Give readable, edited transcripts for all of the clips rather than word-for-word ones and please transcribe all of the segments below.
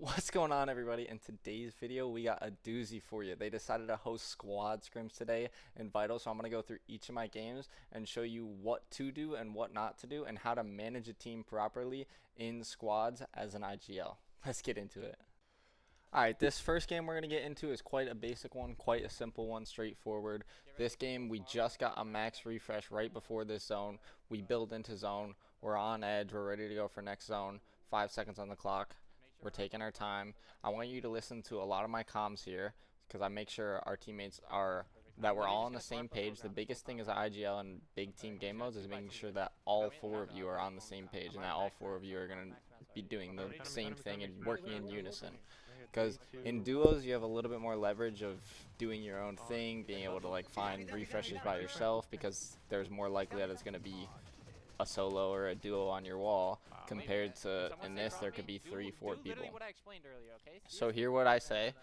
What's going on, everybody? In today's video we got a doozy for you. They decided to host squad scrims today in Vital, so I'm going to go through each of my games and show you what to do and what not to do and how to manage a team properly in squads as an IGL. Let's get into it. Alright, this first game we're going to get into is quite a basic one, quite a simple one, straightforward. This game, we just got a max refresh right before this zone. We build into zone. We're on edge. We're ready to go for next zone. 5 seconds on the clock. We're taking our time. I want you to listen to a lot of my comms here because I make sure our teammates are that we're all on the same page. The biggest thing as an IGL and big team game modes is making sure that all four of you are on the same page and that all four of you are going to be doing the same thing and working in unison. Because in duos you have a little bit more leverage of doing your own thing, being able to like find refreshes by yourself because there's more likely that it's going to be a solo or a duo on your wall compared to in this there could be 3-4 people. So here what I say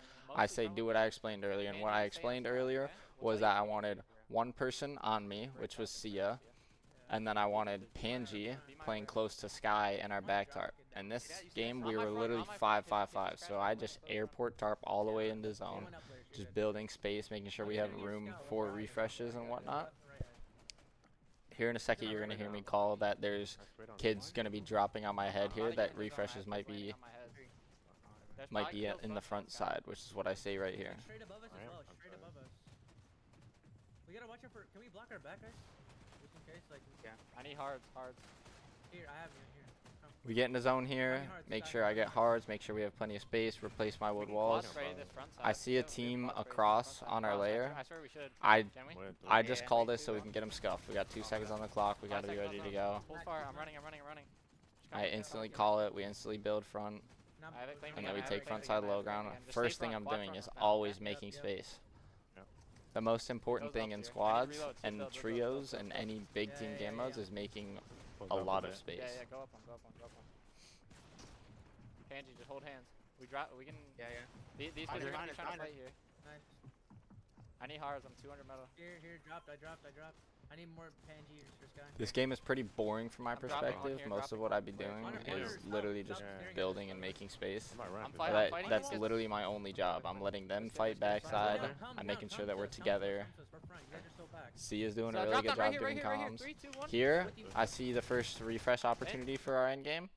do what I explained earlier, and what I explained earlier was that I wanted one person on me, which was Sia, and then I wanted Panji playing close to Sky in our back tarp. And this game we were literally 5-5-5, so I just airport tarp all the way into zone, just building space, making sure we have room for refreshes and whatnot. Here in a second you're going to hear me call that there's kids going to be dropping on my head here, that refreshes might be in the front side, which is what I say right here. Straight above us as well, straight above us. We gotta watch out for, can we block our back, guys? Just in case, like. Yeah. I need hards. Here, I have you, here. Come. We get in the zone here, make sure I get hards, make sure we have plenty of space, replace my wood walls. I see a team across on our layer. I just call this so we can get them scuffed. We got 2 seconds on the clock, we gotta be ready to go. I'm running. I instantly call it, we instantly build front, and then we take front side low ground. First thing I'm doing is always making space. The most important thing in squads and trios and any big team game modes is making a lot of space. Yeah, go up one. Panji, just hold hands. We can. Yeah. These guys are trying to fight here. Nice. I need hards. I'm 200 metal. Here, dropped. I dropped. I need more Panji for Sky. This game is pretty boring from my perspective. Most of what I'd be doing is literally just building and making space. That's literally my only job. I'm letting them fight backside. I'm making sure that we're together. C is doing a really good job doing comms. Here, I see the first refresh opportunity for our endgame.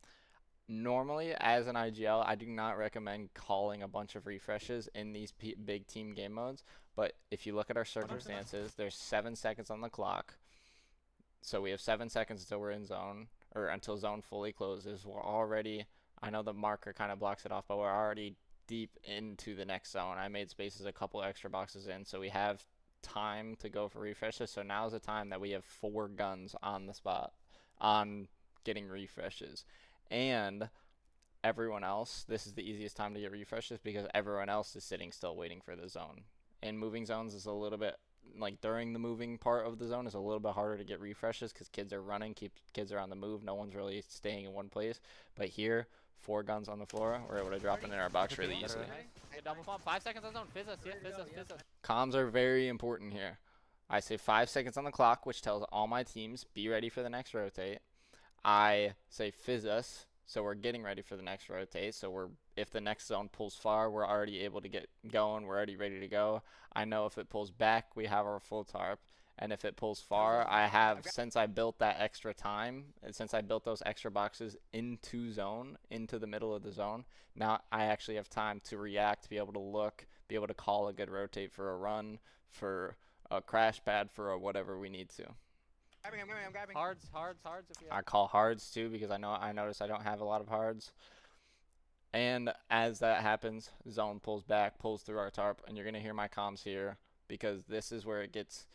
Normally, as an IGL, I do not recommend calling a bunch of refreshes in these big team game modes. But if you look at our circumstances, there's 7 seconds on the clock. So we have 7 seconds until we're in zone, or until zone fully closes. We're already, I know the marker kind of blocks it off, but we're already deep into the next zone. I made spaces a couple extra boxes in, so we have time to go for refreshes. So now's the time that we have 4 guns on the spot on getting refreshes. And everyone else, this is the easiest time to get refreshes because everyone else is sitting still waiting for the zone. And moving zones is a little bit, like during the moving part of the zone is a little bit harder to get refreshes because kids are running, kids are on the move, no one's really staying in one place. But here, 4 guns on the floor, we're able to drop it in our box really easily. Hey, double pump, 5 seconds on zone, fizz us. Comms are very important here. I say 5 seconds on the clock, which tells all my teams, be ready for the next rotate. I say fizz us, so we're getting ready for the next rotate. So if the next zone pulls far, we're already able to get going. We're already ready to go. I know if it pulls back, we have our full tarp. And if it pulls far, I have, since I built that extra time, and since I built those extra boxes into zone, into the middle of the zone, now I actually have time to react, to be able to look, be able to call a good rotate for a run, for a crash pad, for a whatever we need to. I'm grabbing. Hards if you have. I call hards too because I notice I don't have a lot of hards. And as that happens, zone pulls back, pulls through our tarp, and you're gonna hear my comms here because this is where it gets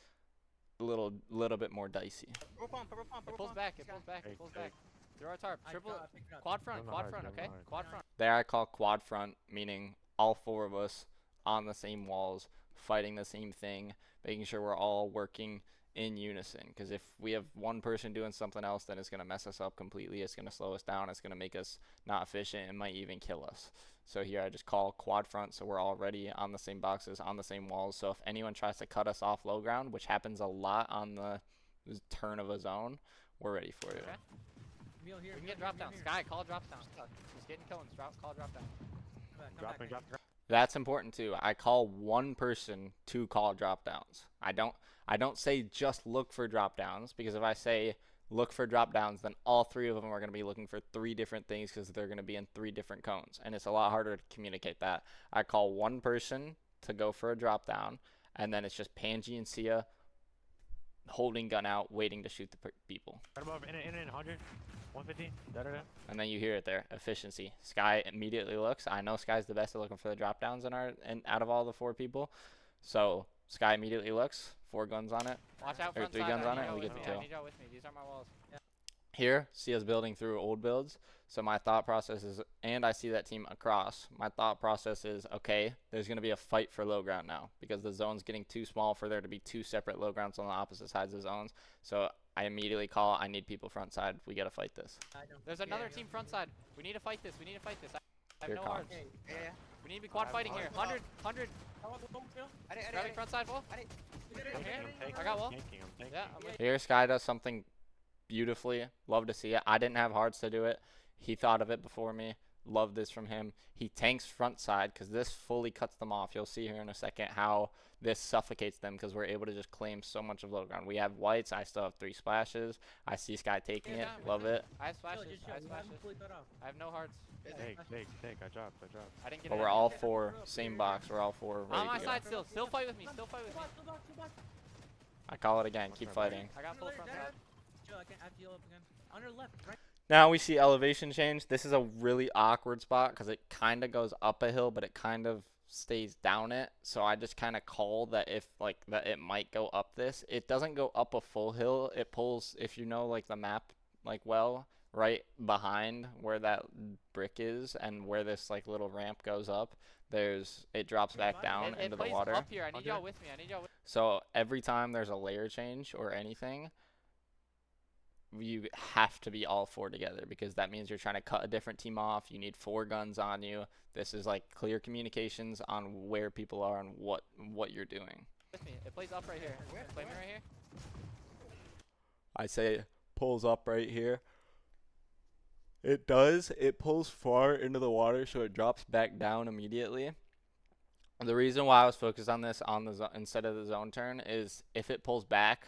a little bit more dicey. It pulls back. Through our tarp. Quad front, okay? Quad front. There I call quad front, meaning all 4 of us on the same walls, fighting the same thing, making sure we're all working in unison, because if we have one person doing something else, then it's going to mess us up completely. It's going to slow us down. It's going to make us not efficient. It might even kill us. So here I just call quad front, so we're already on the same boxes, on the same walls. So if anyone tries to cut us off low ground, which happens a lot on the turn of a zone, we're ready for it. Okay. We can get drop down. Sky, call drop down. He's getting cones. Call drop down. Come back. Drop. That's important too. I call one person to call drop downs. I don't say just look for drop downs, because if I say look for drop downs, then all three of them are going to be looking for three different things because they're going to be in three different cones, and it's a lot harder to communicate that. I call one person to go for a drop down, and then it's just Panji and Sia holding gun out, waiting to shoot the people. Right above, in 100, 150. Da. And then you hear it there, efficiency. Sky immediately looks. I know Sky's the best at looking for the drop downs and out of all the four people. So Sky immediately looks, 4 guns on it. Watch out Or front 3 side. guns I on need it, and y'all we with get the me. I kill. need y'all with me. These are my walls. Here, Sia's building through old builds. So my thought process is, and I see that team across, my thought process is, okay, there's going to be a fight for low ground now, because the zone's getting too small for there to be 2 separate low grounds on the opposite sides of zones. So I immediately call, I need people front side. We got to fight this. There's another team front side. We need to fight this. I have Here no comes. hearts. Yeah. We need to be quad fighting here. 100. Grabbing front side wall. I got wall. I'm tanking. Yeah, I'm with Here, Sky does something beautifully. Love to see it. I didn't have hearts to do it. He thought of it before me. Love this from him. He tanks front side because this fully cuts them off. You'll see here in a second how this suffocates them because we're able to just claim so much of low ground. We have whites. I still have 3 splashes. I see Sky taking it. Love it. I have splashes. I have no hearts. Take. I dropped. I didn't get But it. we're all 4 same box. We're all 4 On ready my to go. side still. Still fight with me. I call it again. Keep fighting. I got full front side. Chill, I have to heal up again. On your left, right? Now we see elevation change. This is a really awkward spot because it kind of goes up a hill, but it kind of stays down it. So I just kind of call that that it might go up this. It doesn't go up a full hill. It pulls, if you know like the map right behind where that brick is and where this like little ramp goes up. It drops back down It into the plays water. up here. I need y'all with me. So every time there's a layer change or anything, you have to be all 4 together, because that means you're trying to cut a different team off. You need 4 guns on you. This is like clear communications on where people are and what you're doing. With me. It plays up right here. Play me right here. I say it pulls up right here. It does. It pulls far into the water, so it drops back down immediately. The reason why I was focused on this instead of the zone turn is if it pulls back,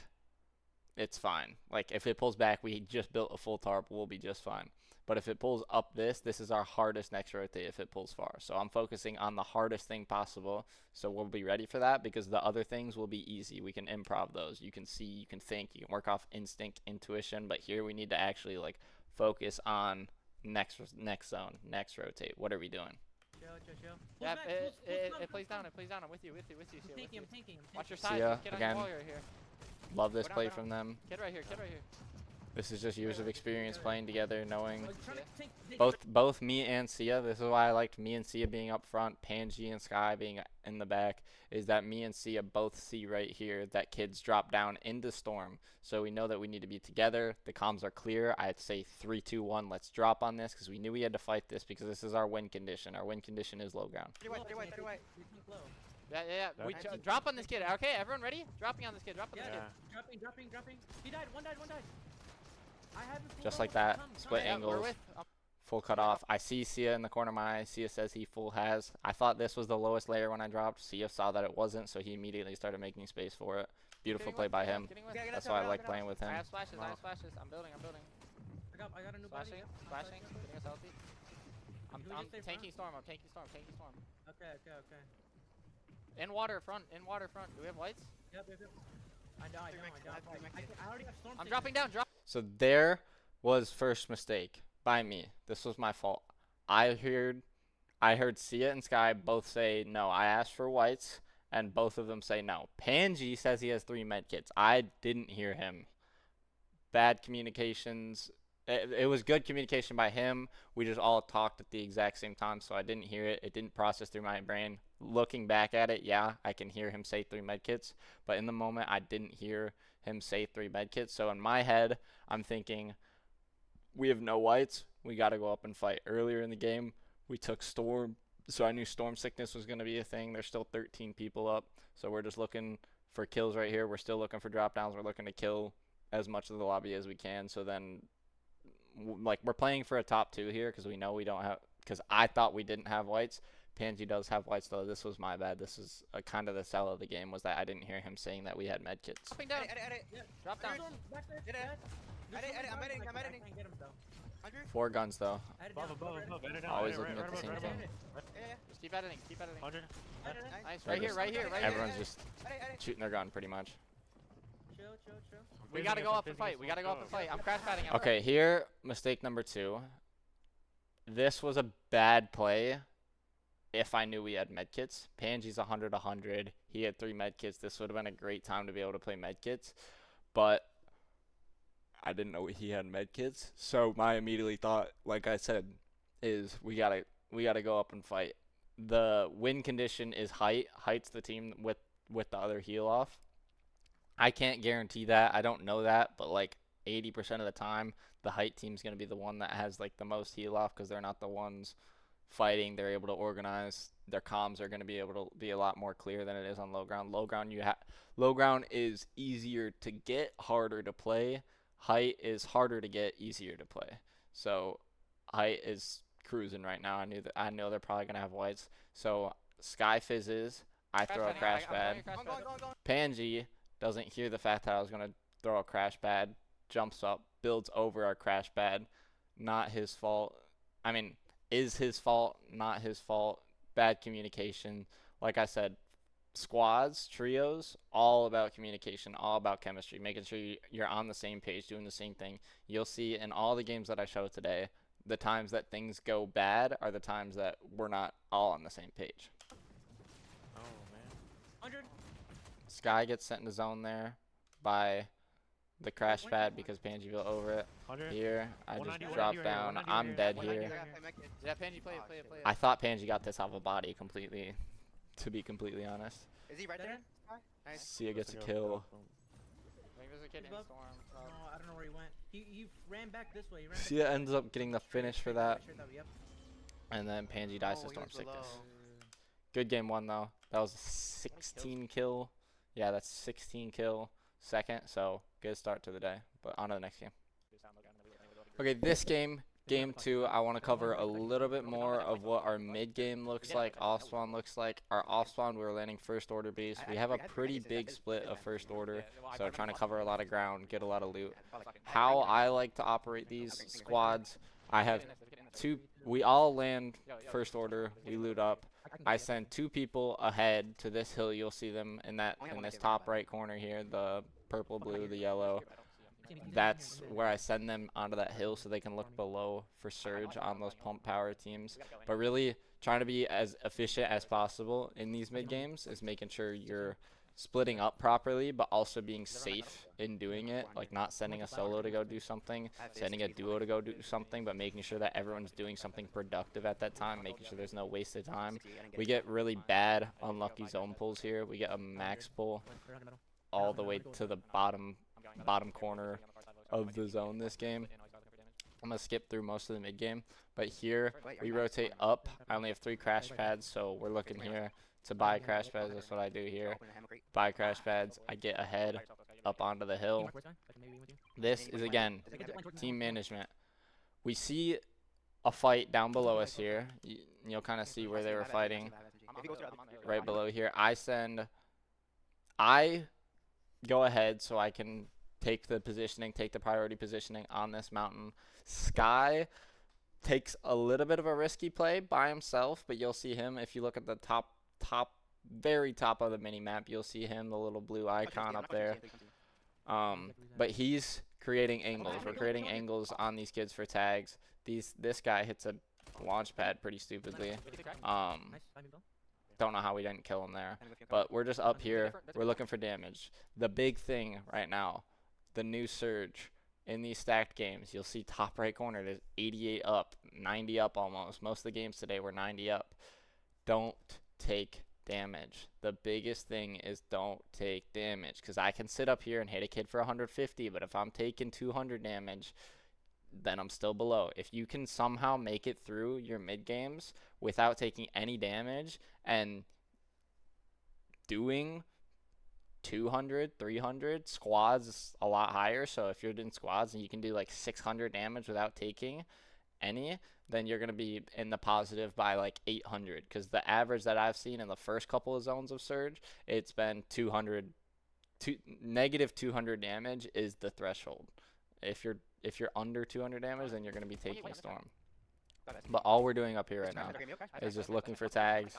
it's fine. Like if it pulls back, we just built a full tarp, we'll be just fine. But if it pulls up this is our hardest next rotate if it pulls far. So I'm focusing on the hardest thing possible. So we'll be ready for that, because the other things will be easy. We can improv those. You can see, you can think, you can work off instinct, intuition. But here we need to actually like focus on next zone, next rotate. What are we doing? Chill. Yeah, Pull back, it plays down. I'm with you. I'm tanking. Watch your See side. ya, Kid on again. your wall right here. Love this Go down, play go down. from them. Kid right here. This is just years of experience playing together, knowing Oh, trying to tank- both me and Sia. This is why I liked me and Sia being up front, Panji and Sky being in the back, is that me and Sia both see right here that kids drop down into storm. So we know that we need to be together. The comms are clear. I'd say 3, 2, 1, let's drop on this, because we knew we had to fight this, because this is our win condition. Our win condition is low ground. 30 white. You tank low. Yeah. We That's- drop on this kid. Okay, everyone ready? Dropping on this kid. Drop on this Yeah. kid. Dropping. He died. One died. I have it full Just low. like that. Come, Split Yeah, angles. we're with. Full cut off. I see Sia in the corner of my eye. Sia says he full has. I thought this was the lowest layer when I dropped. Sia saw that it wasn't, so he immediately started making space for it. Beautiful play by him. Okay, That's why I like playing with him. I have splashes. I'm building. I got a new body. Splashing. Getting us healthy. I'm Can we just stay tanking front? storm. I'm tanking storm. Okay. In water front. Do we have lights? Yep. I died. I already have storm. I'm dropping down. So there was first mistake by me. This was my fault. I heard Sia and Sky both say no. I asked for whites, and both of them say no. Panji says he has 3 med kits. I didn't hear him. Bad communications. It was good communication by him. We just all talked at the exact same time, so I didn't hear it. It didn't process through my brain. Looking back at it, yeah, I can hear him say 3 med kits, but in the moment, I didn't hear him say 3 med kits. So in my head, I'm thinking, we have no whites. We got to go up and fight. Earlier in the game, we took storm, so I knew storm sickness was going to be a thing. There's still 13 people up, so we're just looking for kills right here. We're still looking for drop downs. We're looking to kill as much of the lobby as we can. So then, like, we're playing for a top 2 here because we know we don't have because I thought we didn't have whites. Pansy does have whites, though. This was my bad. This is kind of the sell of the game, was that I didn't hear him saying that we had med kits. Dropping down. Drop down. I'm editing. I can't get him though. 4 guns, though. Above. Edit out. Always Edit, looking at the same thing. Just keep editing. 100. Nice. Right here. Everyone's just shooting their gun, pretty much. Chill. We gotta go up and fight. I'm crash padding. Okay, here, mistake number 2. This was a bad play if I knew we had medkits. Pansy's 100. He had 3 medkits. This would have been a great time to be able to play medkits. But I didn't know he had medkits. So my immediately thought, like I said, is we gotta go up and fight. The win condition is height. Height's the team with the other heal off. I can't guarantee that. I don't know that, but like 80% of the time, the height team's going to be the one that has like the most heal off because they're not the ones fighting. They're able to organize. Their comms are going to be able to be a lot more clear than it is on low ground. Low ground is easier to get, harder to play. Height is harder to get, easier to play. So height is cruising right now. I know they're probably going to have whites. So Sky fizzes. I throw a crash pad. Pansy doesn't hear the fact that I was going to throw a crash pad, jumps up, builds over our crash pad. Not his fault. I mean, is his fault, not his fault. Bad communication. Like I said, squads, trios, all about communication, all about chemistry, making sure you're on the same page, doing the same thing. You'll see in all the games that I show today, the times that things go bad are the times that we're not all on the same page. Oh, man. 100. Sky gets sent in the zone there by the crash pad because Pansy built over it. 100. Here, I just 190, dropped 190, down. 190, I'm dead 190. here. Yeah, Pansy, play it. I thought Pansy got this off a body completely, to be completely honest. Is he right there? Nice. Sia gets a kill. I think there's a kid in Above? storm. No, I don't know where he went. He ran back this way. Sia ends up getting the finish for that, Yep. and then Pansy dies to Oh, he storm was sickness. below. Good game 1 though. That was a 16 kill. Yeah, that's 16 kill second. So good start to the day. But on to the next game. Okay, this game, game 2, I want to cover a little bit more of what our mid game looks like, off spawn looks like. Our off spawn, we were landing first order base. We have a pretty big split of first order, so trying to cover a lot of ground, get a lot of loot. How I like to operate these squads, I have 2. We all land first order. We loot up. I send 2 people ahead to this hill. You'll see them in this top right corner here, the purple, blue, the yellow. That's where I send them onto that hill so they can look below for surge on those pump power teams. But really trying to be as efficient as possible in these mid games is making sure you're splitting up properly, but also being safe in doing it, like not sending a solo to go do something, sending a duo to go do something, but making sure that everyone's doing something productive at that time, making sure there's no wasted time. We get really bad unlucky zone pulls here. We get a max pull all the way to the bottom corner of the zone this game. I'm going to skip through most of the mid game, but here we rotate up. I only have 3 crash pads, so we're looking here to buy crash pads. That's what I do here. Buy crash pads. I get ahead up onto the hill. This is, again, team management. We see a fight down below us here. You'll kind of see where they were fighting right below here. I go ahead so I can take the priority positioning on this mountain. Sky takes a little bit of a risky play by himself, but you'll see him if you look at the very top of the mini map. You'll see him, the little blue icon up there. But he's creating angles. We're creating angles on these kids for tags. This guy hits a launch pad pretty stupidly. Don't know how we didn't kill him there. But we're just up here. We're looking for damage. The big thing right now, the new surge in these stacked games, you'll see top right corner, there's 88 up, 90 up almost. Most of the games today were 90 up. Don't take damage. The biggest thing is don't take damage, because I can sit up here and hit a kid for 150, but if I'm taking 200 damage, then I'm still below. If you can somehow make it through your mid games without taking any damage and doing 200, 300, squads is a lot higher. So if you're doing squads and you can do like 600 damage without taking, any, then you're going to be in the positive by like 800, because the average that I've seen in the first couple of zones of surge, it's been 200, negative 200 damage is the threshold. If you're under 200 damage, then you're going to be taking a storm. But all we're doing up here right now is just looking for tags.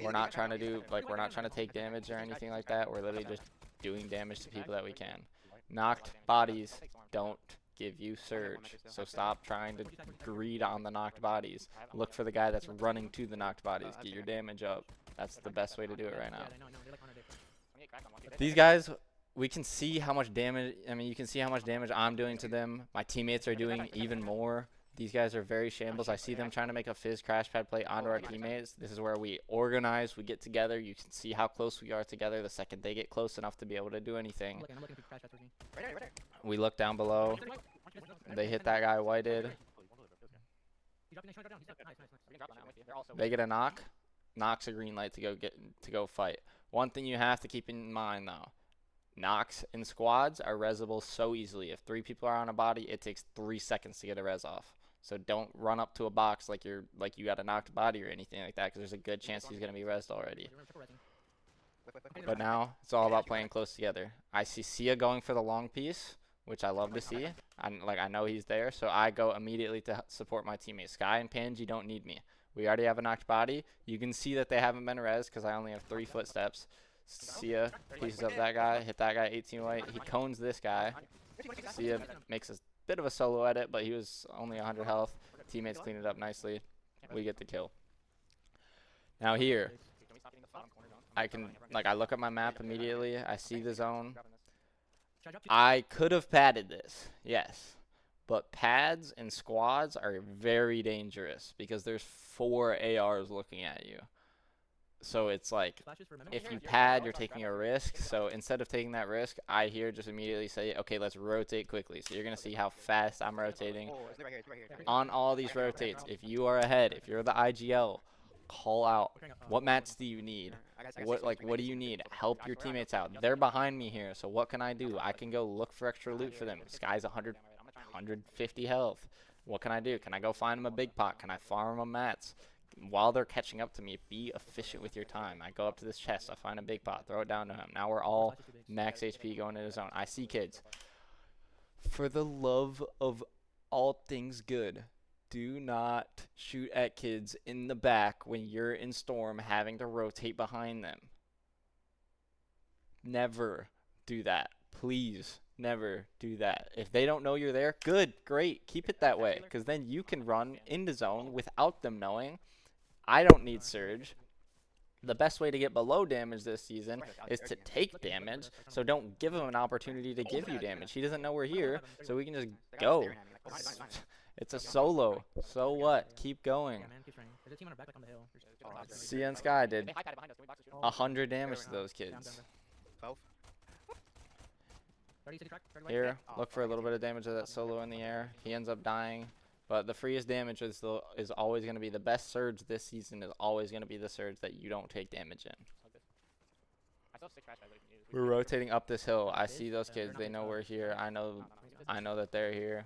We're not trying to take damage or anything like that. We're literally just doing damage to people that we can. Knocked bodies don't give you surge, so stop trying to greed on the knocked bodies. Look for the guy that's running to the knocked bodies. Get your damage up. That's the best way to do it right now. These guys, we can see how much damage, you can see how much damage I'm doing to them. My teammates are doing even more. These guys are very shambles. I see them trying to make a fizz crash pad play onto our teammates. This is where we organize, we get together. You can see how close we are together the second they get close enough to be able to do anything. We look down below. They hit that guy whited. They get a knock. Knocks a green light to go fight. One thing you have to keep in mind though, knocks in squads are resable so easily. If 3 people are on a body, it takes 3 seconds to get a res off. So don't run up to a box like you got a knocked body or anything like that, because there's a good chance he's gonna be resed already. But now it's all about playing close together. I see Sia going for the long piece, which I love to see. I know he's there, so I go immediately to support my teammates. Sky and Panji don't need me. We already have a knocked body. You can see that they haven't been res because I only have 3 footsteps. Sia pieces up that guy, hit that guy 18 white. He cones this guy. Sia makes a bit of a solo edit, but he was only 100 health. Teammates clean it up nicely. We get the kill. Now here, I look at my map immediately. I see the zone. I could have padded this, yes. But pads and squads are very dangerous because there's 4 ARs looking at you. So it's like, if you pad, you're taking a risk. So instead of taking that risk, I here just immediately say, okay, let's rotate quickly. So you're going to see how fast I'm rotating. On all these rotates, if you are ahead, if you're the IGL, call out. What mats do you need? What do you need? Help your teammates out. They're behind me here, so what can I do? I can go look for extra loot for them. Sky's 150 health. What can I do? Can I go find them a big pot? Can I farm them mats? While they're catching up to me, be efficient with your time. I go up to this chest, I find a big pot, throw it down to him. Now we're all max HP going into the zone. I see kids. For the love of all things good, do not shoot at kids in the back when you're in storm having to rotate behind them. Never do that. Please, never do that. If they don't know you're there, good, great, keep it that way, because then you can run into zone without them knowing. I don't need surge. The best way to get below damage this season is to take damage, so don't give him an opportunity to give you damage. He doesn't know we're here, so we can just go. It's a solo. So what? Keep going. Sia and Sky did 100 damage to those kids. Here, look for a little bit of damage to that solo in the air. He ends up dying. But the freest damage is always going to be the best surge this season. Is always going to be the surge that you don't take damage in. We're rotating up this hill. I see those kids. They know we're here. I know that they're here.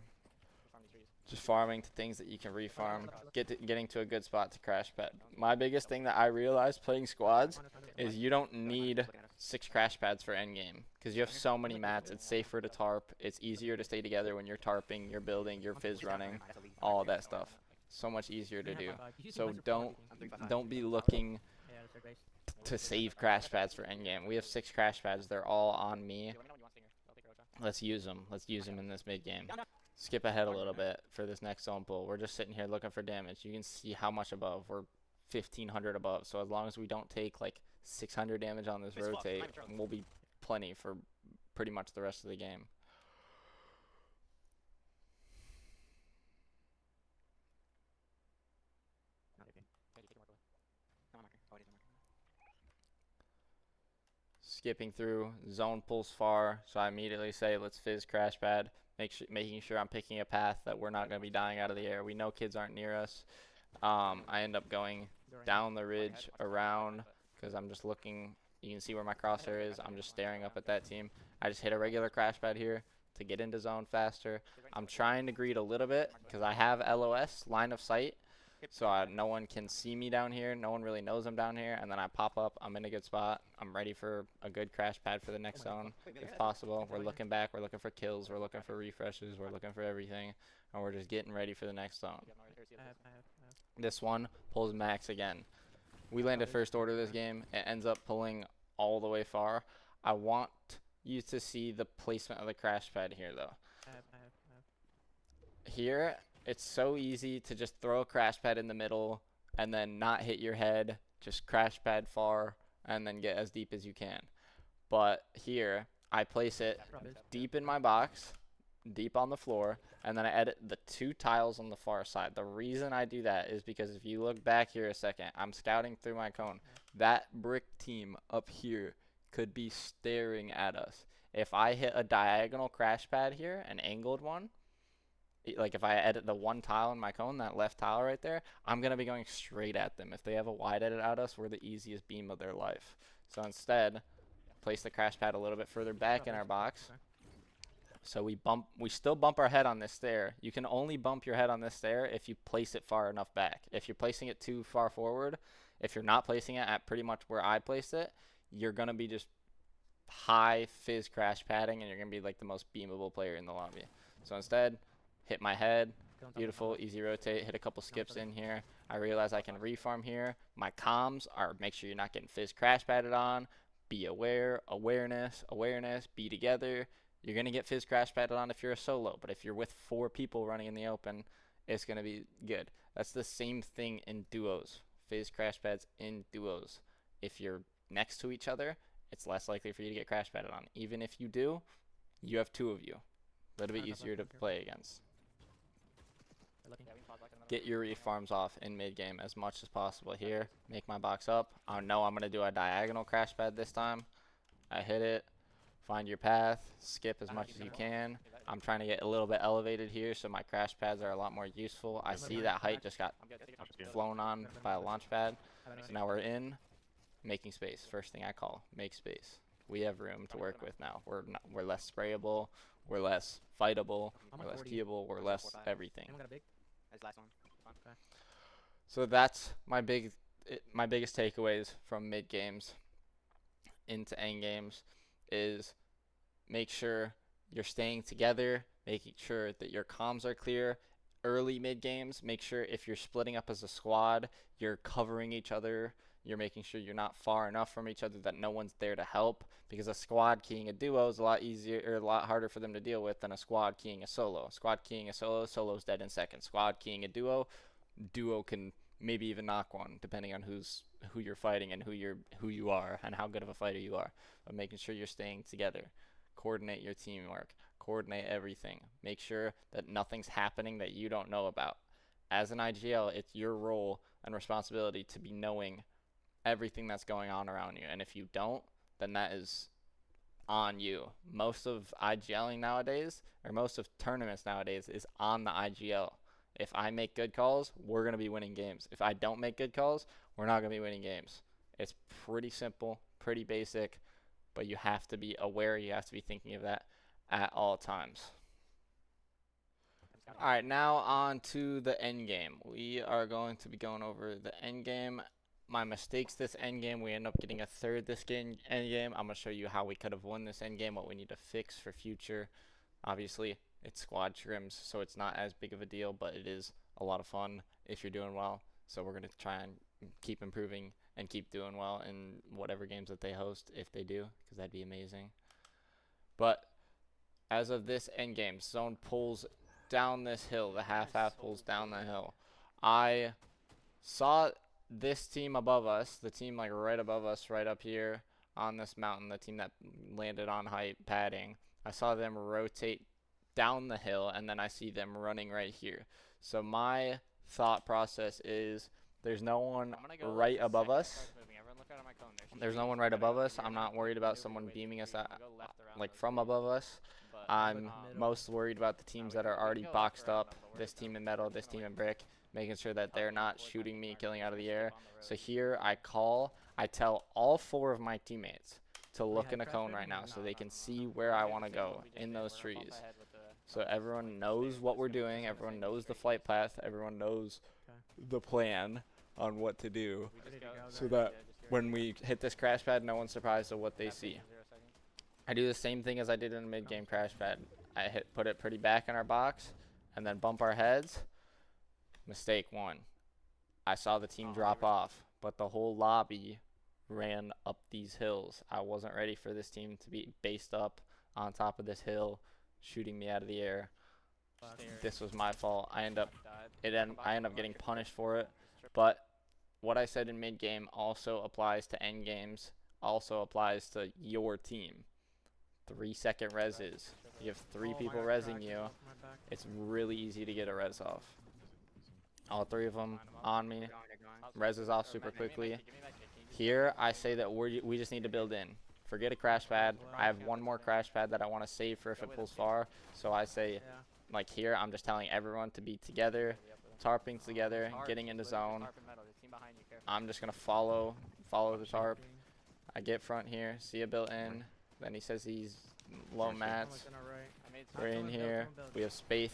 Just farming to things that you can refarm. Getting to a good spot to crash pad. My biggest thing that I realized playing squads is you don't need 6 crash pads for endgame, because you have so many mats. It's safer to tarp. It's easier to stay together when you're tarping, you're building, you're fizz running, all that stuff. So much easier to do. So don't be looking to save crash pads for endgame. We have 6 crash pads. They're all on me. Let's use them. Let's use them in this mid game. Skip ahead a little bit for this next zone pull. We're just sitting here looking for damage. You can see how much above. We're 1,500 above. So as long as we don't take like 600 damage on this rotate, we'll be plenty for pretty much the rest of the game. Skipping through, zone pulls far, so I immediately say let's fizz crash pad. Making sure I'm picking a path that we're not going to be dying out of the air. We know kids aren't near us. I end up going down the ridge around because I'm just looking. You can see where my crosshair is. I'm just staring up at that team. I just hit a regular crash pad here to get into zone faster. I'm trying to greed a little bit because I have LOS, line of sight, so no one can see me down here. No one really knows I'm down here, and then I pop up. I'm in a good spot. I'm ready for a good crash pad for the next zone if possible. We're looking back. We're looking for kills. We're looking for refreshes. We're looking for everything, and we're just getting ready for the next zone. This one pulls max again. We landed first order this game. It ends up pulling all the way far. I want you to see the placement of the crash pad here, though. Here, it's so easy to just throw a crash pad in the middle and then not hit your head, just crash pad far, and then get as deep as you can. But here, I place it deep in my box, deep on the floor, and then I edit the 2 tiles on the far side. The reason I do that is because if you look back here a second, I'm scouting through my cone. That brick team up here could be staring at us. If I hit a diagonal crash pad here, an angled one, like if I edit the 1 tile in my cone, that left tile right there, I'm going to be going straight at them. If they have a wide edit at us, we're the easiest beam of their life. So instead, place the crash pad a little bit further back in our box. So we still bump our head on this stair. You can only bump your head on this stair if you place it far enough back. If you're placing it too far forward, if you're not placing it at pretty much where I placed it, you're going to be just high fizz crash padding, and you're going to be like the most beamable player in the lobby. So instead, hit my head, beautiful, easy rotate, hit a couple skips in here. I realize I can refarm here. My comms are make sure you're not getting fizz crash padded on. Be aware, awareness, be together. You're going to get fizz crash padded on if you're a solo, but if you're with 4 people running in the open, it's going to be good. That's the same thing in duos. Fizz crash pads in duos. If you're next to each other, it's less likely for you to get crash padded on. Even if you do, you have 2 of you. A little bit easier to play against. Get your refarms off in mid-game as much as possible here. Make my box up. I know I'm going to do a diagonal crash pad this time. I hit it. Find your path. Skip as much as you can. I'm trying to get a little bit elevated here so my crash pads are a lot more useful. I see that height just got flown on by a launch pad. So now we're in. Making space. First thing I call. Make space. We have room to work with now. We're less sprayable. We're less fightable. We're less keyable. We're less everything. So that's my biggest takeaways from mid games into end games is make sure you're staying together, making sure that your comms are clear. Early mid games, make sure if you're splitting up as a squad, you're covering each other. You're making sure you're not far enough from each other that no one's there to help, because a squad keying a duo is a lot easier or a lot harder for them to deal with than a squad keying a solo. Squad keying a solo's dead in seconds. Squad keying a duo can maybe even knock one depending on who you're fighting and who you are and how good of a fighter you are. But making sure you're staying together, coordinate your teamwork, coordinate everything. Make sure that nothing's happening that you don't know about. As an IGL, it's your role and responsibility to be knowing everything that's going on around you, and if you don't, then that is on you. Most of IGLing nowadays, or most of tournaments nowadays, is on the IGL. If I make good calls, we're going to be winning games. If I don't make good calls, we're not going to be winning games. It's pretty simple, pretty basic, but you have to be aware, you have to be thinking of that at all times. Alright, now on to the end game. We are going to be going over the end game. My mistakes this end game, we end up getting a third this end game. I'm going to show you how we could have won this end game, what we need to fix for future. Obviously, it's squad scrims, so it's not as big of a deal, but it is a lot of fun if you're doing well. So we're going to try and keep improving and keep doing well in whatever games that they host, if they do, because that'd be amazing. But as of this end game, zone pulls down this hill. The half-half pulls down the hill. I saw this team above us, the team like right above us, right up here on this mountain, the team that landed on height padding. I saw them rotate down the hill, and then I see them running right here. So my thought process is there's no one right above us. There's no one right above us. I'm not worried about someone beaming us out, like from above us. I'm most worried about the teams that are already boxed up, this team in metal, this team in brick, making sure that they're not shooting me, killing out of the air. So here I tell all 4 of my teammates to look in a cone right now so they can see where I want to go in those trees. So everyone knows what we're doing. Everyone knows the flight path. Everyone knows the plan on what to do, so that when we hit this crash pad, no one's surprised at what they see. I do the same thing as I did in the mid-game crash pad. I put it pretty back in our box, and then bump our heads. Mistake one. I saw the team drop off, but the whole lobby ran up these hills. I wasn't ready for this team to be based up on top of this hill, shooting me out of the air. This was my fault. I end up getting punished for it. But what I said in mid game also applies to end games. Also applies to your team. 3-second reses. You have 3 people resing you. It's really easy to get a res off. All 3 of them on me. Reses off super quickly. Here, I say that we just need to build in. Forget a crash pad. I have one more crash pad that I want to save for if it pulls far. So I say, like here, I'm just telling everyone to be together, tarping together, getting into zone. I'm just going to follow the tarp. I get front here, see a built in. Then he says he's low mats. We're in here. We have space.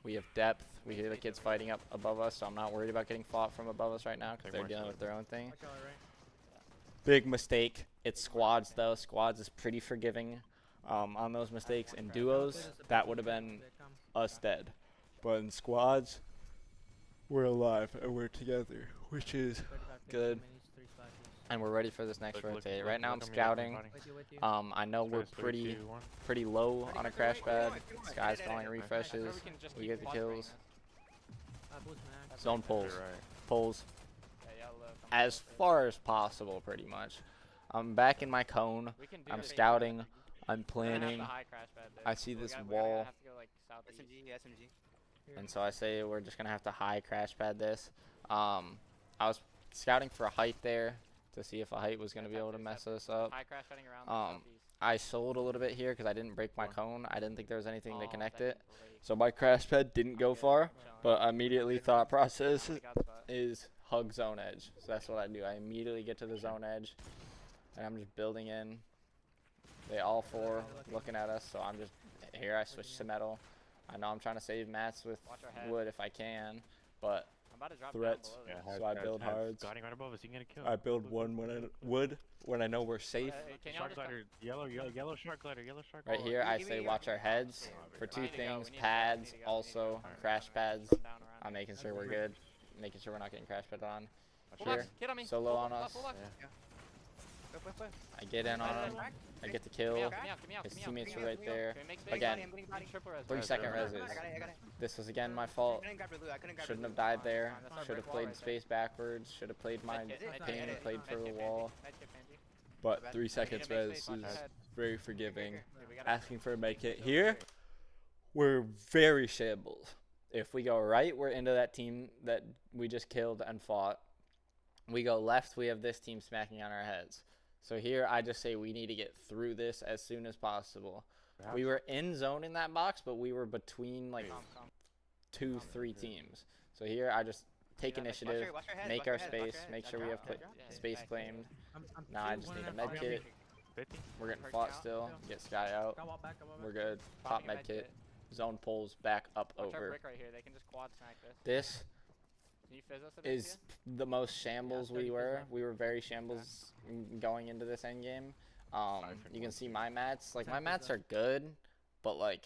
We have depth. We hear the kids fighting up above us, so I'm not worried about getting fought from above us right now because they're dealing with their own thing. Big mistake. It's squads, though. Squads is pretty forgiving on those mistakes. In duos, that would have been us dead. But in squads, we're alive and we're together, which is good. And we're ready for this next rotate. Right now I'm scouting. I know we're pretty low on a crash pad. Sky's calling refreshes. We get the kills. Zone pulls as far as possible, pretty much. I'm back in my cone. I'm scouting. I'm planning. I see this wall. And so I say we're just going to have to high crash pad this. I was scouting for a height there to see if a height was going to be able to mess us up. I sold a little bit here because I didn't break my cone. I didn't think there was anything to connect it. So my crash pad didn't go far, but immediately thought process is hug zone edge. So that's what I do. I immediately get to the zone edge, and I'm just building in. They all 4 looking at us, so I'm just here. I switch to metal. I know I'm trying to save mats with wood if I can, but threats, so I build hards. I build wood when I know we're safe. Yellow shark glider. Right here, I say watch our heads for 2 things: pads, also crash pads. I'm making sure we're good, making sure we're not getting crash pad on. Here, solo on us. I get in on him. I get the kill. His teammates are right there. Again, 3-second reses. This was again my fault. Shouldn't have died there. Should have played space backwards. Should have played my ping, played for the wall. But 3 seconds res is very forgiving. Asking for a med kit here. We're very shambles. If we go right, we're into that team that we just killed and fought. We go left, we have this team smacking on our heads. So here, I just say we need to get through this as soon as possible. We were in zone in that box, but we were between like 2-3 teams. So here, I just take initiative, make our space, make sure we have space claimed. Now I just need a med kit. We're getting fought still. Get Sky out. We're good. Pop med kit. Zone pulls back up over. This is the most shambles we were. We were very shambles going into this end game. You can see my mats. Like, my mats are good, but like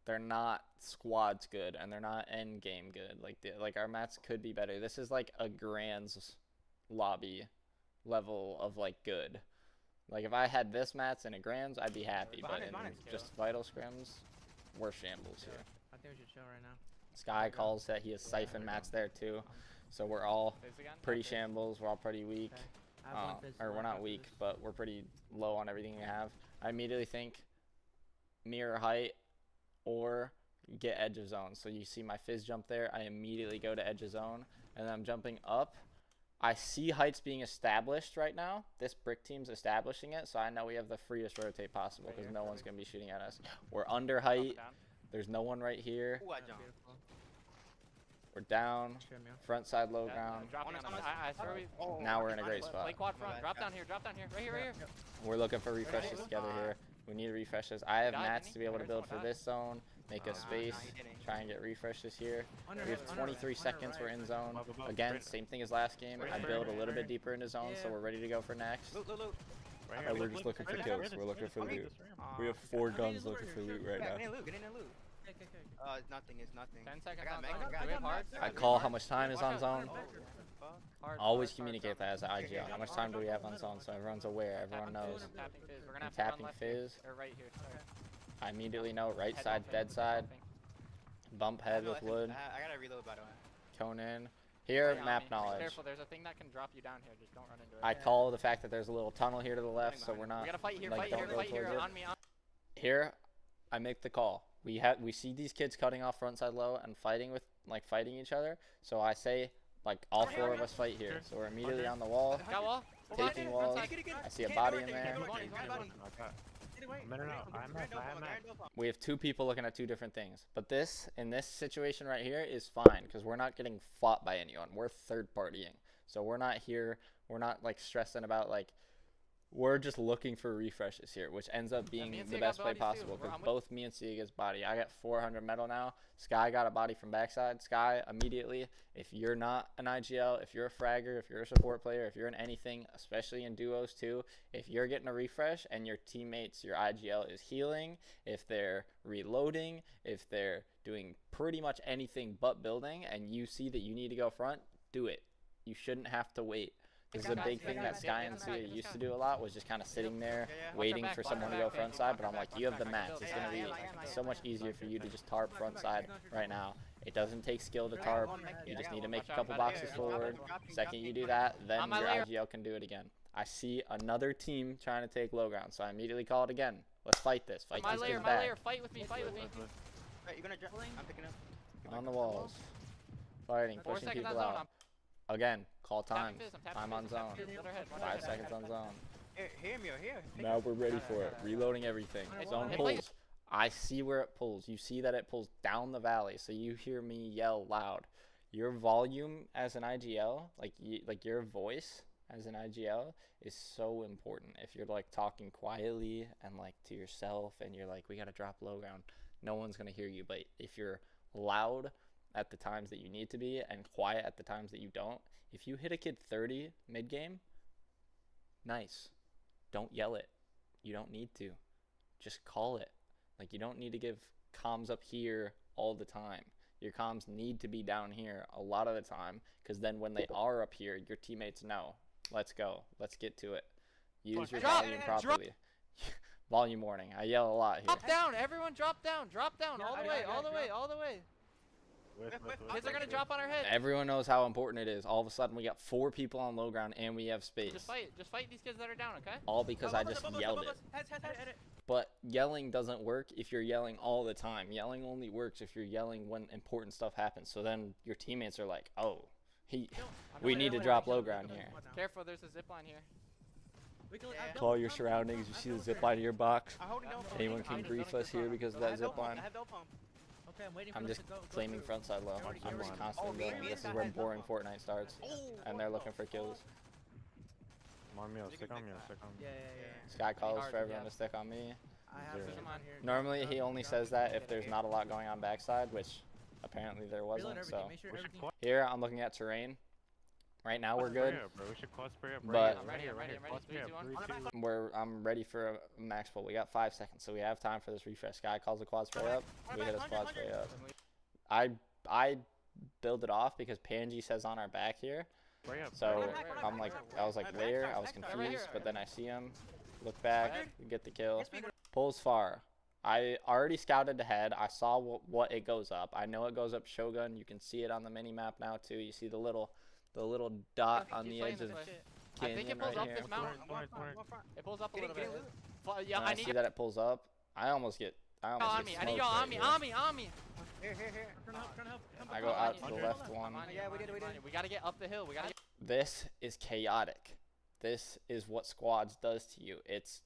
they're not squads good, and they're not end game good. Like our mats could be better. This is like a Grands lobby level of like good. Like if I had this mats in a Grands, I'd be happy. But in just vital scrims, we're shambles here. I think we should chill right now. Sky calls that he has siphon mats there too. So we're all pretty shambles. We're all pretty weak. Or we're not weak, but we're pretty low on everything we have. I immediately think mirror height or get edge of zone. So you see my fizz jump there. I immediately go to edge of zone, and then I'm jumping up. I see heights being established right now. This brick team's establishing it, so I know we have the freest rotate possible because no one's going to be shooting at us. We're under height. There's no one right here. We're down. Sure, Muel. Front side low Yeah, ground. dropping on us. I swear we. Now we're in a great Play spot. quad front. Drop down here. Drop down here. Right here. Right here. We're looking for refreshes together here. We need refreshes. I have Died, mats didn't to he? be able I to heard build for someone die. this zone, make a space, try and get refreshes here. We have 23 seconds. We're in zone. Again, same thing as last game. I build a little bit deeper into zone, so we're ready to go for next. Loot. Right And here, we're just looking for kills. We're looking for loot. We have I 4 mean, guns it's looking worth for it, loot sure. right Get now. in loot. Okay. It's nothing. 10 seconds I got on Meg, zone. I got Do we have Meg. hard? I call how much time is on zone. Hard, Always hard, communicate that as an IGL. How much time do we have on zone so everyone's aware, everyone knows. Tapping fizz. We're gonna I'm have to run tapping left here, fizz. or right here. Sorry. I immediately know right Head side, bumping, dead side, bumping. bump head with wood, I gotta reload, by the way. cone in. Here, Stay on map me. knowledge. Careful, there's a thing that can drop you down here. Just don't run into it. I call the fact that there's a little tunnel here to the left, so we're not We gotta fight here. like, Fight don't here. go Fight here. towards it. On me. On. Here. I make the call. We see these kids cutting off front side low and fighting each other. So I say like all 4 of us fight here. So we're immediately on the wall, Got wall. taking walls. I see a body in there. No. I have mats. We have 2 people looking at 2 different things. But in this situation right here is fine because we're not getting fought by anyone. We're third partying. So we're not here. We're not like stressing about like. We're just looking for refreshes here, which ends up being me and the Sia got best play bodies too. possible because I'm with- both me and Sia gets body. I got 400 metal now. Sky got a body from backside. Sky, immediately, if you're not an IGL, if you're a fragger, if you're a support player, if you're in anything, especially in duos too, if you're getting a refresh and your teammates, your IGL is healing, if they're reloading, if they're doing pretty much anything but building, and you see that you need to go front, do it. You shouldn't have to wait. This is a big thing that Sky and Sia used to do a lot, was just kind of sitting there waiting for someone to go front side, but I'm like, you have the mats. It's going to be so much easier for you to just tarp front side right now. It doesn't take skill to tarp. You just need to make a couple boxes forward. Second you do that, then your IGL can do it again. I see another team trying to take low ground, so I immediately call it again. Let's fight this. Fight My these layer. kids My back. layer. Fight with me. Fight with me. Right, you're gonna drop. I'm picking up. On the walls. Fighting, 4 pushing seconds on people zone. out. Again, call time. Tapping fizz. I'm tapping Time fizz. on zone. Fizz. Let her hit. 5 seconds on zone. Here, Muel, here. Now we're ready for it. Reloading everything. Zone Hey, pulls. please. I see where it pulls. You see that it pulls down the valley, so you hear me yell loud. Your volume as an IGL, like your voice as an IGL, is so important. If you're like talking quietly and like to yourself, and you're like, we gotta drop low ground, no one's gonna hear you. But if you're loud at the times that you need to be and quiet at the times that you don't, if you hit a kid 30 mid game, nice. Don't yell it. You don't need to. Just call it. Like, you don't need to give comms up here all the time. Your comms need to be down here a lot of the time, because then when they are up here, your teammates know. Let's go. Let's get to it. Use your volume properly. Volume warning. I yell a lot here. Drop down. Everyone drop down. Drop down. All the way. All the way. All the way. Kids are gonna drop on our head. Everyone knows how important it is. All of a sudden, we got 4 people on low ground, and we have space. Just fight. Just fight these kids that are down, okay? All because I just yelled it. But yelling doesn't work if you're yelling all the time. Yelling only works if you're yelling when important stuff happens. So then your teammates are like, oh, we need to drop low ground here. Careful, there's a zip line here. Call your surroundings. You see the zip line in your box. Anyone can grief us here because of that zip line. Okay, I'm waiting for I'm them just to go. claiming front side low. I'm just constantly going. This is where boring Fortnite starts. And they're looking for kills. Come on, Muel, stick on Muel, stick on me. Yeah. Sky calls hard, for everyone yeah. to stick on me. I have Zero. some on here. Normally he only says that if there's not a lot going on backside, which apparently there Reload wasn't. everything. So Make sure We should everything. quad here I'm looking at terrain. Right now we're spray good. up, bro. We should quad spray up. But- I'm ready. I'm ready. I'm ready. Quad spray up. 3, 2, 1. 3, 2. I'm ready for a max pull. We got 5 seconds, so we have time for this refresh. Sky calls a quad spray up. We hit a quad spray up. I build it off because Panji says on our back here. Spray up. So Right. I'm like, I was like where? I was confused, but then I see him, look back, get the kill. Pulls far. I already scouted ahead. I saw what it goes up. I know it goes up Shogun. You can see it on the mini map now too. You see the little dot on the edge of I think it Canyon pulls right up here. this mountain. It pulls up a little bit. Yeah, And I I need see that it pulls up. I almost get y'all on me. I need y'all on me. On me. On me. Here. Trying to help. I go out to the left one. We gotta get up the hill. We gotta get. This is chaotic. This is what squads does to you. It's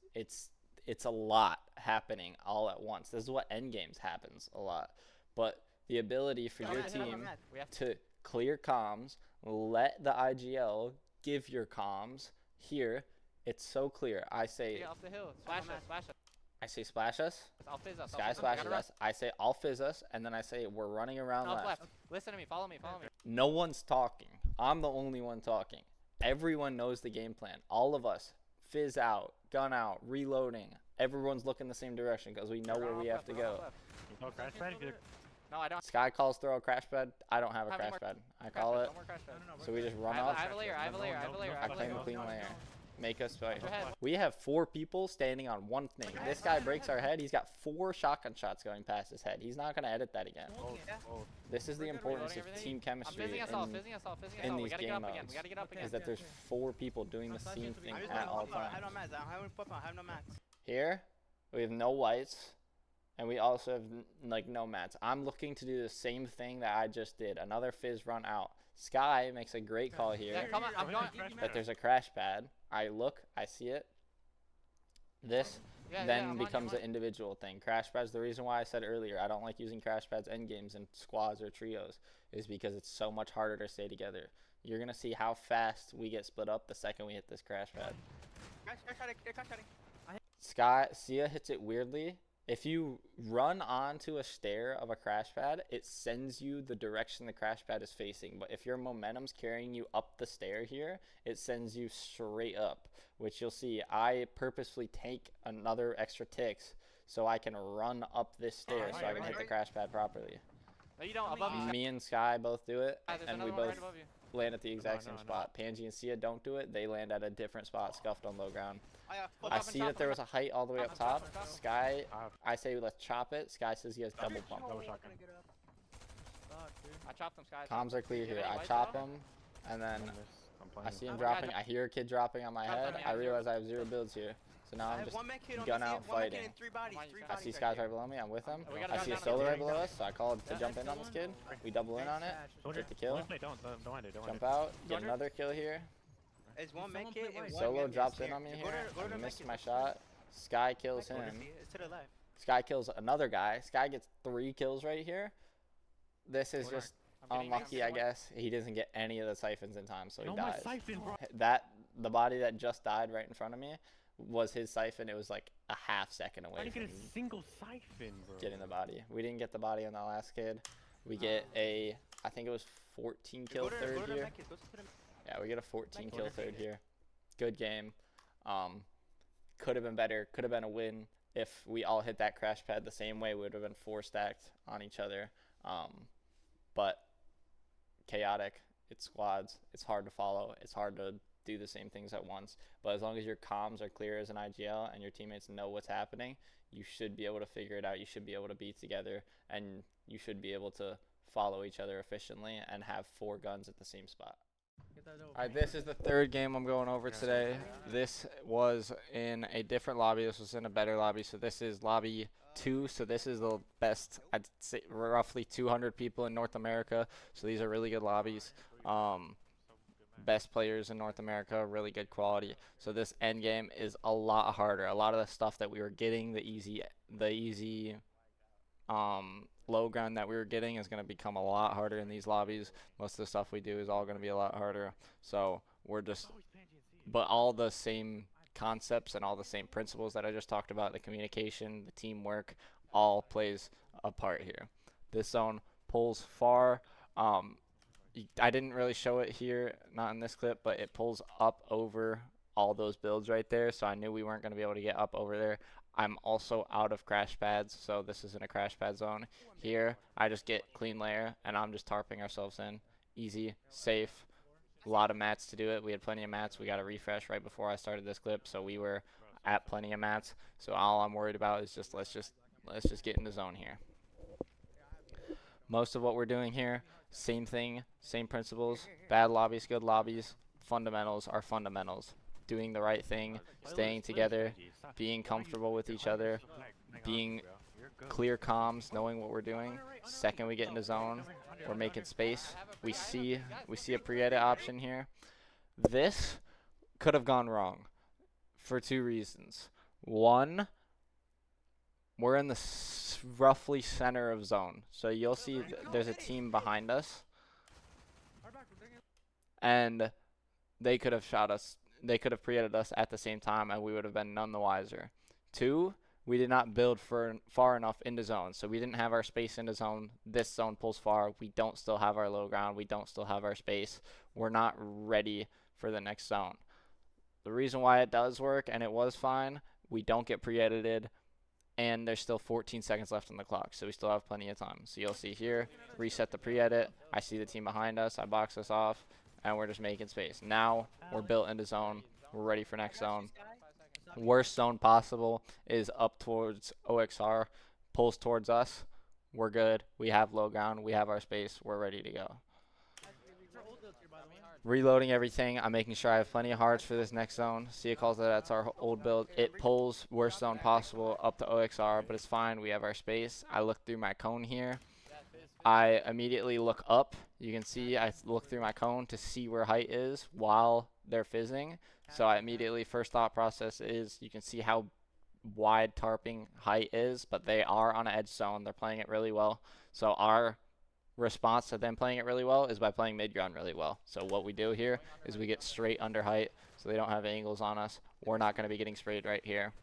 a lot happening all at once. This is what end games happens a lot. But the ability for your team We have to clear comms, let the IGL give your comms. Here, it's so clear. I say, off the hill. Splash us, splash us. I say splash us. I'll fizz us. Sky splashes us. I say I'll fizz us, and then I say we're running around left. Listen to me. Follow me. Follow me. No one's talking. I'm the only one talking. Everyone knows the game plan. All of us, fizz out, gun out, reloading. Everyone's looking the same direction because we know where we have to go. Oh, crash pad? No, I don't. Sky calls throw a crash pad. I don't have a crash pad. I call it. So we just run up. I have a layer. I have a layer. I have a layer. I claim a clean layer. Make us fight. Go ahead. We have 4 people standing on one thing. This guy breaks our head. He's got 4 shotgun shots going past his head. He's not going to edit that again. This is the importance of team chemistry in these game modes. Is that there's 4 people doing the same thing at all times. I have no mats. Here, we have no whites, and we also have like no mats. I'm looking to do the same thing that I just did. Another fizz run out. Sky makes a great call here. Yeah, come on. I'm going. That there's a crash pad. I look, I see it. This then becomes an individual thing. Crash pads, the reason why I said earlier I don't like using crash pads end games in squads or trios is because it's so much harder to stay together. You're going to see how fast we get split up the second we hit this crash pad. Sky, Sia hits it weirdly. If you run onto a stair of a crash pad, it sends you the direction the crash pad is facing. But if your momentum's carrying you up the stair here, it sends you straight up, which you'll see. I purposefully take another extra ticks so I can run up this stair so I can hit the crash pad properly. No, you don't. Above you. Me and Sky both do it, and we both Right above you. land at the exact same spot. Panji and Sia don't do it. They land at a different spot, scuffed on low ground. I see that there was a height all the way up top. Sky, I say let's chop it. Sky says he has double pump. I chopped them, Sky. Comms are clear here. I chop him, and then I see him dropping. I hear a kid dropping on my head. I realize I have 0 builds here. So now I'm just gun out fighting. I see Sky's right below me. I'm with him. I see a solo right below us, so I called to jump in on this kid. We double in on it. Get the kill. Jump out. Get another kill here. Solo drops in on me here. I missed my shot. Sky kills him. Sky kills another guy. Sky gets 3 kills right here. This is just unlucky, I guess. He doesn't get any of the siphons in time, so he dies. The body that just died right in front of me was his siphon. It was like a half second away from a single siphon, bro. Getting the body. We didn't get the body on that last kid. We get a, I think it was 14 kill third here. Yeah, we get a 14 kill third here. Good game. Could have been better. Could have been a win if we all hit that crash pad the same way. We would have been 4 stacked on each other. But chaotic. It's squads. It's hard to follow. It's hard to do the same things at once. But as long as your comms are clear as an IGL and your teammates know what's happening, you should be able to figure it out. You should be able to be together, and you should be able to follow each other efficiently and have 4 guns at the same spot. Alright, this is the 3rd game I'm going over today. This was in a different lobby. This was in a better lobby. So this is lobby 2. So this is the best, I'd say roughly 200 people in North America. So these are really good lobbies. Best players in North America, really good quality. So this end game is a lot harder. A lot of the stuff that we were getting, the easy low ground that we were getting is going to become a lot harder in these lobbies. Most of the stuff we do is all going to be a lot harder. So we're just, but all the same concepts and all the same principles that I just talked about, the communication, the teamwork, all plays a part here. This zone pulls far. I didn't really show it here, not in this clip, but it pulls up over all those builds right there, so I knew we weren't going to be able to get up over there. I'm also out of crash pads, so this isn't a crash pad zone. Here, I just get clean layer, and I'm just tarping ourselves in. Easy, safe, a lot of mats to do it. We had plenty of mats. We got a refresh right before I started this clip, so we were at plenty of mats. So all I'm worried about is just let's just get in the zone here. Most of what we're doing here, same thing, same principles. Bad lobbies, good lobbies. Fundamentals are fundamentals. Doing the right thing, staying together, being comfortable with each other, being clear comms, knowing what we're doing. Second we get in the zone, we're making space. We see a pre-edit option here. This could have gone wrong for 2 reasons. One, we're in the roughly center of zone. So you'll see there's a team behind us, and they could have shot us. They could have pre-edited us at the same time, and we would have been none the wiser. 2, we did not build far enough into zone, so we didn't have our space into zone. This zone pulls far. We don't still have our low ground. We don't still have our space. We're not ready for the next zone. The reason why it does work, and it was fine, we don't get pre-edited, and there's still 14 seconds left on the clock, so we still have plenty of time. So you'll see here, reset the pre-edit. I see the team behind us. I box us off, and we're just making space. Now we're built into zone. We're ready for next zone. Worst zone possible is up towards OXR, pulls towards us. We're good. We have low ground. We have our space. We're ready to go. Reloading everything. I'm making sure I have plenty of hearts for this next zone. Sia calls that's our old build. It pulls worst zone possible up to OXR, but it's fine. We have our space. I look through my cone here. I immediately look up. You can see I look through my cone to see where height is while they're fizzing. So I immediately, first thought process is, you can see how wide tarping height is, but they are on an edge zone. They're playing it really well. So our response to them playing it really well is by playing mid ground really well. So what we do here is we get straight under height so they don't have angles on us. We're not going to be getting sprayed right here.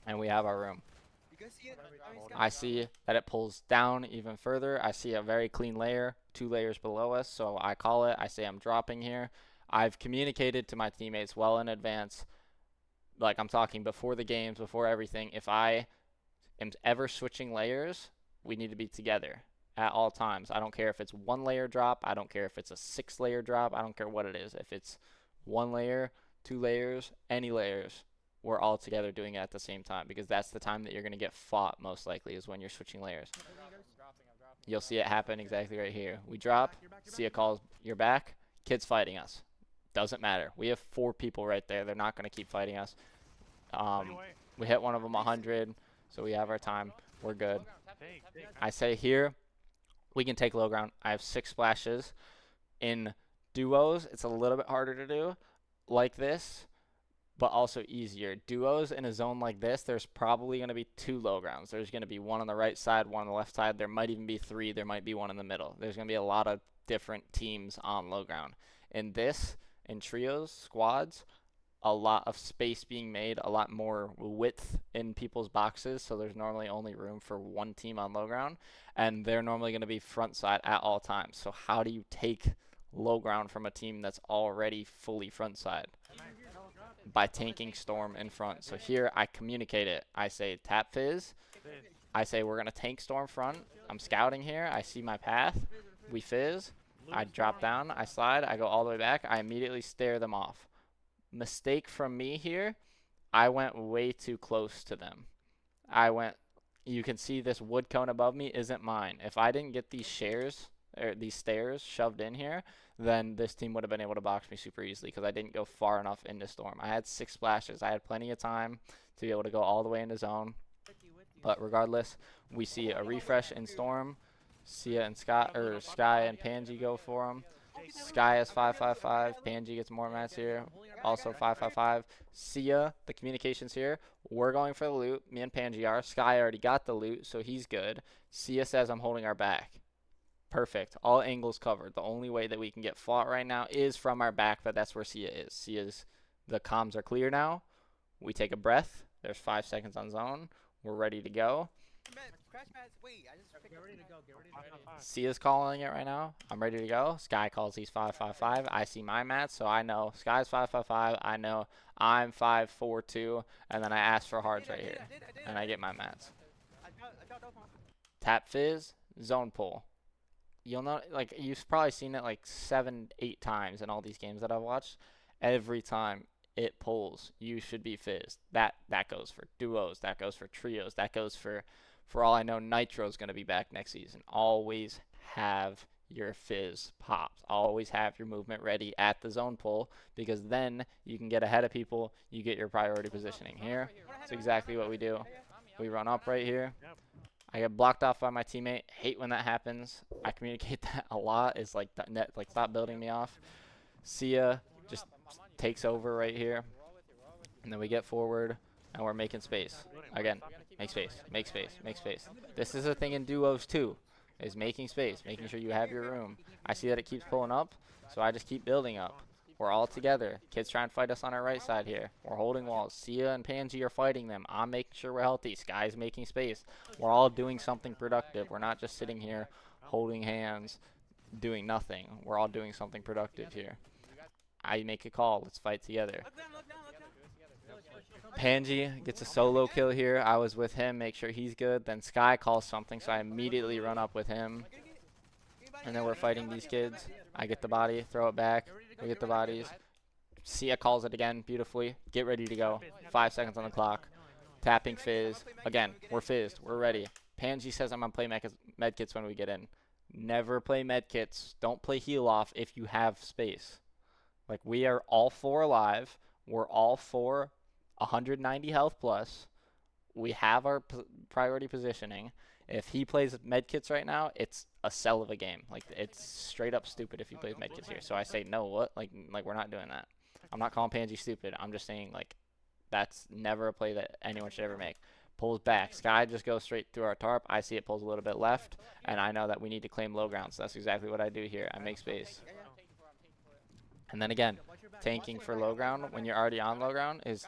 And we have our room. I see that it pulls down even further. I see a very clean layer, 2 layers below us. So I call it. I say I'm dropping here. I've communicated to my teammates well in advance. Like, I'm talking before the games, before everything. If I am ever switching layers, we need to be together at all times. I don't care if it's 1 layer drop. I don't care if it's a 6 layer drop. I don't care what it is. If it's 1 layer, 2 layers, any layers, we're all together doing it at the same time, because that's the time that you're going to get fought most likely, is when you're switching layers. You'll see it happen exactly right here. We drop. Sia calls, you're back. Kid's fighting us. Doesn't matter. We have 4 people right there. They're not going to keep fighting us. We hit one of them 100, so we have our time. We're good. I say here, we can take low ground. I have 6 splashes. In duos, it's a little bit harder to do like this, but also easier. Duos in a zone like this, there's probably going to be 2 low grounds. There's going to be 1 on the right side, 1 on the left side. There might even be 3. There might be 1 in the middle. There's going to be a lot of different teams on low ground. In this, in trios, squads, a lot of space being made, a lot more width in people's boxes, so there's normally only room for 1 team on low ground, and they're normally going to be front side at all times. So how do you take low ground from a team that's already fully front side? By tanking Storm in front. So here I communicate it. I say tap fizz. I say we're going to tank Storm front. I'm scouting here. I see my path. We fizz. I drop down. I slide. I go all the way back. I immediately stare them off. Mistake from me here. I went way too close to them. You can see this wood cone above me isn't mine. If I didn't get these these stairs shoved in here, then this team would have been able to box me super easily, because I didn't go far enough into Storm. I had 6 splashes. I had plenty of time to be able to go all the way into zone. But regardless, we see a refresh in Storm. Sia and Sky and Panji go for him. Sky has 555. Panji gets more mats here. Also 555. Sia, the communications here. We're going for the loot. Me and Panji are. Sky already got the loot, so he's good. Sia says I'm holding our back. Perfect. All angles covered. The only way that we can get fought right now is from our back, but that's where Sia is. The comms are clear now. We take a breath. There's 5 seconds on zone. We're ready to go. Sia's calling it right now. I'm ready to go. Sky calls he's 555. I see my mats, so I know Sky's 555. I know I'm 542, and then I ask for hearts right here, and I get my mats. Tap fizz, zone pull. You'll know, like, you've probably seen it like 7, 8 times in all these games that I've watched. Every time it pulls, you should be fizzed. That goes for duos. That goes for trios. That goes for all I know, Nitro's going to be back next season. Always have your fizz pops. Always have your movement ready at the zone pull, because then you can get ahead of people. You get your priority positioning here. That's exactly what we do. We run up right here. I get blocked off by my teammate. Hate when that happens. I communicate that a lot. It's like, stop building me off. Sia just takes over right here. And then we get forward, and we're making space. Again, Make space. Make space. Make space. This is a thing in duos too, is making space, making sure you have your room. I see that it keeps pulling up, so I just keep building up. We're all together. Kids try and fight us on our right side here. We're holding walls. Sia and Pansy are fighting them. I'm making sure we're healthy. Sky's making space. We're all doing something productive. We're not just sitting here holding hands, doing nothing. We're all doing something productive here. I make a call. Let's fight together. Pansy gets a solo kill here. I was with him, make sure he's good. Then Sky calls something, so I immediately run up with him. And then we're fighting these kids. I get the body, throw it back. We get the bodies. Sia calls it again beautifully. Get ready to go. 5 seconds on the clock. Tapping Fizz. Again, we're fizzed. We're ready. Pansy says I'm going to play medkits when we get in. Never play medkits. Don't play heal off if you have space. Like, we are all 4 alive. We're all 4 190 health plus. We have our priority positioning. If he plays medkits right now, it's a sell of a game. Like, it's straight up stupid if he plays medkits here. So I say, no, what? Like we're not doing that. I'm not calling Pansy stupid. I'm just saying, like, that's never a play that anyone should ever make. Pulls back. Sky just goes straight through our tarp. I see it pulls a little bit left, and I know that we need to claim low ground. So that's exactly what I do here. I make space. And then again, tanking for low ground when you're already on low ground is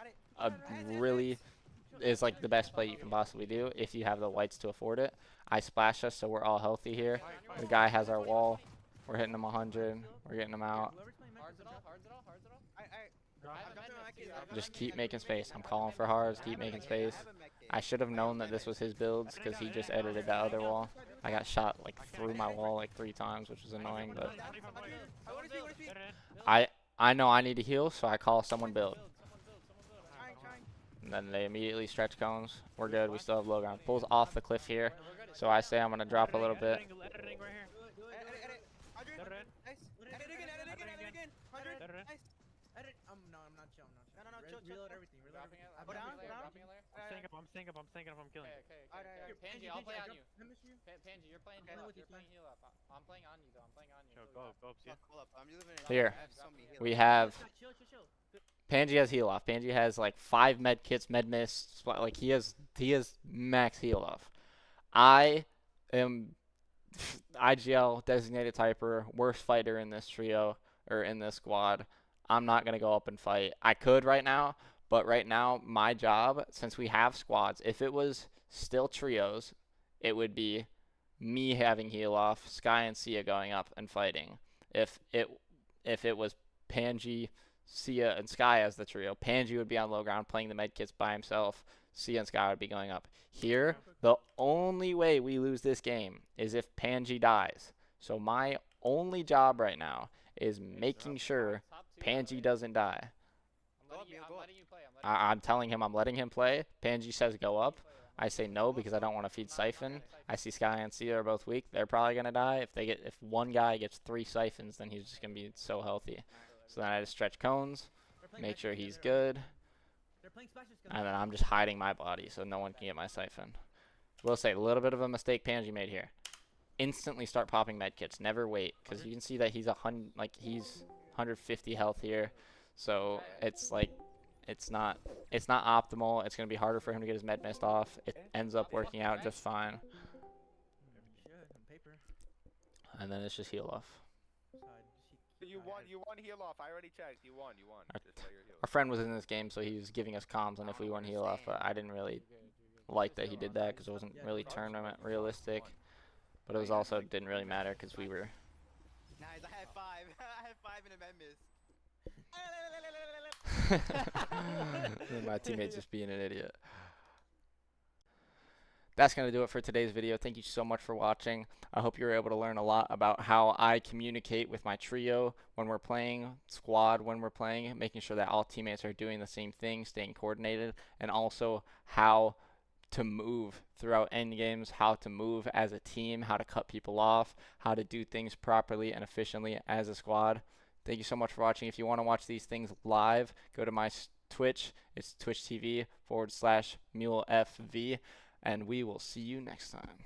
like the best play you can possibly do if you have the whites to afford it. I splash us, so we're all healthy here. The guy has our wall. We're hitting him 100. We're getting him out. Just keep making space. I'm calling for hards. Keep making space. I should have known that this was his builds because he just edited the other wall. I got shot like through my wall like 3 times, which was annoying. But I know I need to heal, so I call someone build. And then they immediately stretch cones. We're good. We still have low ground. Pulls off the cliff here. So I say I'm going to drop a little bit. I'm staying up, I'm killing. Okay. Pansy, I'll play on you. Pansy, you're playing heal up. You're playing heal up. I'm playing on you, though. I'm playing on you. Go up, Sia. Here. We have... Pansy has heal off. Pansy has like 5 med kits, med mist. Like he has max heal off. I am IGL designated typer, worst fighter in this trio or in this squad. I'm not gonna go up and fight. I could right now, but right now my job, since we have squads, if it was still trios, it would be me having heal off, Sky and Sia going up and fighting. If it was Pansy, Sia, and Sky as the trio, Pansy would be on low ground playing the medkits by himself. Sia and Sky would be going up. Here, the only way we lose this game is if Pansy dies. So my only job right now is making sure Pansy doesn't die. I'm telling him I'm letting him play. Pansy says go up. I say no because I don't want to feed Siphon. I see Sky and Sia are both weak. They're probably gonna die. If one guy gets 3 siphons, then he's just gonna be so healthy. So then I just stretch cones, make sure he's good, and then I'm just hiding my body so no one can get my siphon. We'll say a little bit of a mistake Pansy made here. Instantly start popping medkits. Never wait, because you can see that he's 150 health here. So it's like it's not optimal. It's gonna be harder for him to get his med mist off. It ends up working out just fine. And then it's just heal off. You won heal off. I already checked. You won. Our friend was in this game, so he was giving us comms on if we won heal off, but I didn't really like that he did that because it wasn't really tournament realistic. But it was also didn't really matter because we were. Nice, I had 5. I had 5 in a med miss. My teammate's just being an idiot. That's going to do it for today's video. Thank you so much for watching. I hope you were able to learn a lot about how I communicate with my trio when we're playing, squad when we're playing, making sure that all teammates are doing the same thing, staying coordinated, and also how to move throughout end games, how to move as a team, how to cut people off, how to do things properly and efficiently as a squad. Thank you so much for watching. If you want to watch these things live, go to my Twitch. It's twitch.tv/Muelfv. And we will see you next time.